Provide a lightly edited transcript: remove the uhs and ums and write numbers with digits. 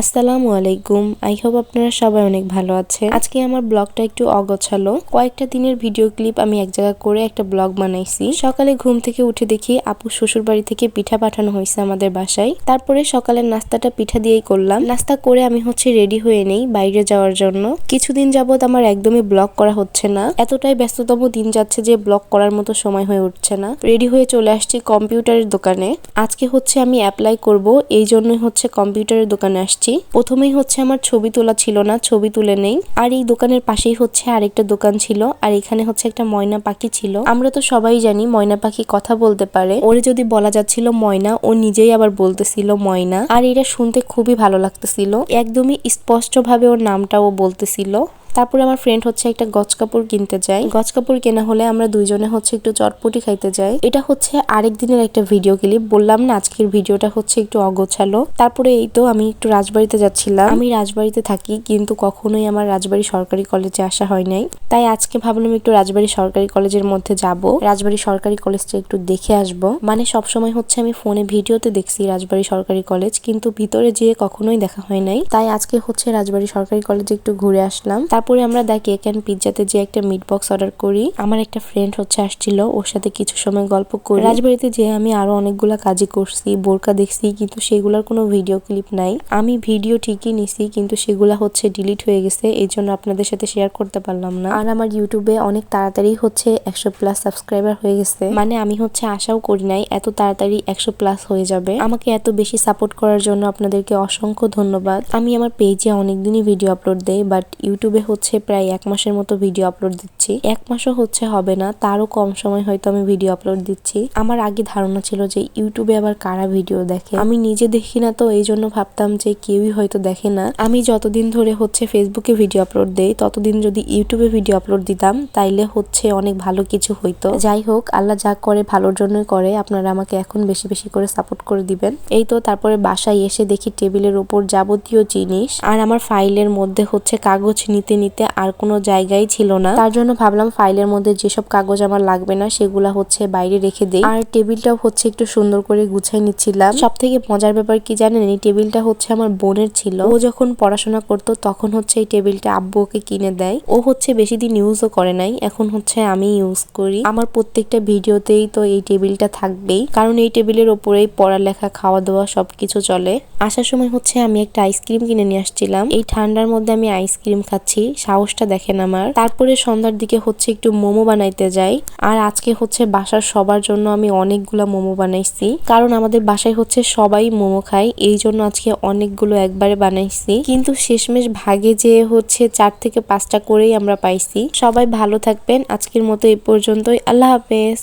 আসসালামু আলাইকুম। I hope আপনারা সবাই অনেক ভালো আছেন। আজকে আমার ব্লগটা একটু অগোছালো। কয়েকটা দিনের ভিডিও ক্লিপ আমি এক জায়গা করে একটা ব্লগ বানাইছি। সকালে ঘুম থেকে উঠে দেখি আপু শ্বশুর বাড়ি থেকে পিঠা পাঠানো হয়েছে আমাদের বাসায়। তারপরে সকালের নাস্তাটা পিঠা দিয়েই করলাম। নাস্তা করে আমি রেডি হয়ে নেই বাইরে যাওয়ার জন্য। কিছুদিন যাবত আমার একদমই ব্লগ করা হচ্ছে না, এতটাই ব্যস্ততম দিন যাচ্ছে যে ব্লগ করার মতো সময় হয়ে উঠছে না। রেডি হয়ে চলে আসছি কম্পিউটারের দোকানে। আজকে আমি অ্যাপ্লাই করব, এই জন্যই কম্পিউটারের দোকানে আসছি। প্রথমেই আমার ছবি তোলা ছিল না, ছবি তুলে নেই। আর এই দোকানের পাশেই আরেকটা দোকান ছিল, আর এখানে একটা ময়না পাখি ছিল। আমরা তো সবাই জানি ময়না পাখি কথা বলতে পারে। ওরে যদি বলা যাচ্ছিল ময়না, ও নিজেই আবার বলতেছিল ময়না। আর এটা শুনতে খুবই ভালো লাগতেছিল, একদমই স্পষ্ট ভাবে ওর নামটা ও বলতেছিল। তারপরে আমার ফ্রেন্ড একটা গজ কাপড় কিনতে যায়। গজ কাপড় কেনা হলে আমরা দুইজনে একটু চটপটি খাইতে যাই। এটা আরেক দিনের একটা ভিডিও ক্লিপ। বললাম না আজকের ভিডিওটা একটু অগোছালো। তারপরে এই তো আমি একটু রাজবাড়িতে যাচ্ছিলাম। আমি রাজবাড়িতে থাকি, কিন্তু কখনোই আমার রাজবাড়ি সরকারি কলেজে আসা হয় নাই। তাই আজকে ভাবলাম একটু রাজবাড়ি সরকারি কলেজের মধ্যে যাব, রাজবাড়ি সরকারি কলেজটা একটু দেখে আসব। মানে সবসময় আমি ফোনে ভিডিওতে দেখছি রাজবাড়ি সরকারি কলেজ, কিন্তু ভিতরে যেয়ে কখনোই দেখা হয় নাই। তাই আজকে রাজবাড়ি সরকারি কলেজে একটু ঘুরে আসলাম। তারপরে আমরা দা কেক এন্ড পিৎজাতে যে একটা মিট বক্স অর্ডার করি। আমার একটা ফ্রেন্ড আসছিল, ওর সাথে কিছু সময় গল্প করি। রাজবাড়িতে যে আমি আরো অনেকগুলা কাজই করছি, বোরকা দেখছি, কিন্তু সেগুলোর কোনো ভিডিও ক্লিপ নাই। আমি ভিডিও ঠিকই নিছি, কিন্তু সেগুলা ডিলিট হয়ে গেছে, এই জন্য আপনাদের সাথে শেয়ার করতে পারলাম না। আর আমার ইউটিউবে অনেক তাড়াতাড়ি 100+ সাবস্ক্রাইবার হয়ে গেছে। মানে আমি আশাও করি নাই এত তাড়াতাড়ি 100+ হয়ে যাবে। আমাকে এত বেশি সাপোর্ট করার জন্য আপনাদেরকে অসংখ্য ধন্যবাদ। আমি আমার পেজে অনেকদিনই ভিডিও আপলোড দেই, বাট ইউটিউবে প্রায় 1 মাসের মতো ভিডিও আপলোড দিচ্ছি। 1 মাসও হবে না, তারও কম সময় হয়তো আমি ভিডিও আপলোড দিচ্ছি। আমার আগে ধারণা ছিল যে ইউটিউবে আবার কারা ভিডিও দেখে, আমি নিজে দেখি না, তো এই জন্য ভাবতাম যে কেউই হয়তো দেখে না। আমি যতদিন ধরে ফেসবুকে ভিডিও আপলোড দেই, ততদিন যদি ইউটিউবে ভিডিও আপলোড দিতাম তাইলে অনেক ভালো কিছু হইতো। যাই হোক, আল্লাহ যা করে ভালোর জন্যই করে। আপনারা আমাকে এখন বেশি বেশি করে সাপোর্ট করে দিবেন। এই তো তারপরে বাসায় এসে দেখি টেবিলের উপর যাবতীয় জিনিস, আর আমার ফাইলের মধ্যে কাগজ নিতে নিতে আর কোনো জায়গায় ছিল না। তার জন্য ভাবলাম ফাইলের মধ্যে যেসব কাগজ আমার লাগবে না সেগুলা বাইরে রেখে দেই। আর টেবিলটাও একটু সুন্দর করে গুছাই নিচ্ছিলাম। সব থেকে মজার ব্যাপার কি জানেন, এই টেবিলটা আমার বোনের ছিল। ও যখন পড়াশোনা করতো তখন এই টেবিলটা আব্বু ওকে কিনে দেয়। ও বেশি দিন ইউজও করে নাই, এখন আমি ইউজ করি। আমার প্রত্যেকটা ভিডিওতেই তো এই টেবিলটা থাকবেই, কারণ এই টেবিলের ওপরেই পড়ালেখা, খাওয়া দাওয়া সবকিছু চলে। আসার সময় আমি একটা আইসক্রিম কিনে নিয়ে আসছিলাম। এই ঠান্ডার মধ্যে আমি আইসক্রিম খাচ্ছি, সাহসটা দেখেন আমার। তারপরে সন্ধ্যার দিকে একটু মোমো বানাইতে যাই। আর আজকে বাসার সবার জন্য আমি অনেকগুলা মোমো বানাইছি, কারণ আমাদের বাসায় সবাই মোমো খায়, এই জন্য আজকে অনেকগুলো একবারে বানাইছি। কিন্তু শেষমেশ ভাগে যে 4 থেকে 5টা করেই আমরা পাইছি। সবাই ভালো থাকবেন। আজকের মতো এই পর্যন্তই। আল্লাহ হাফেজ।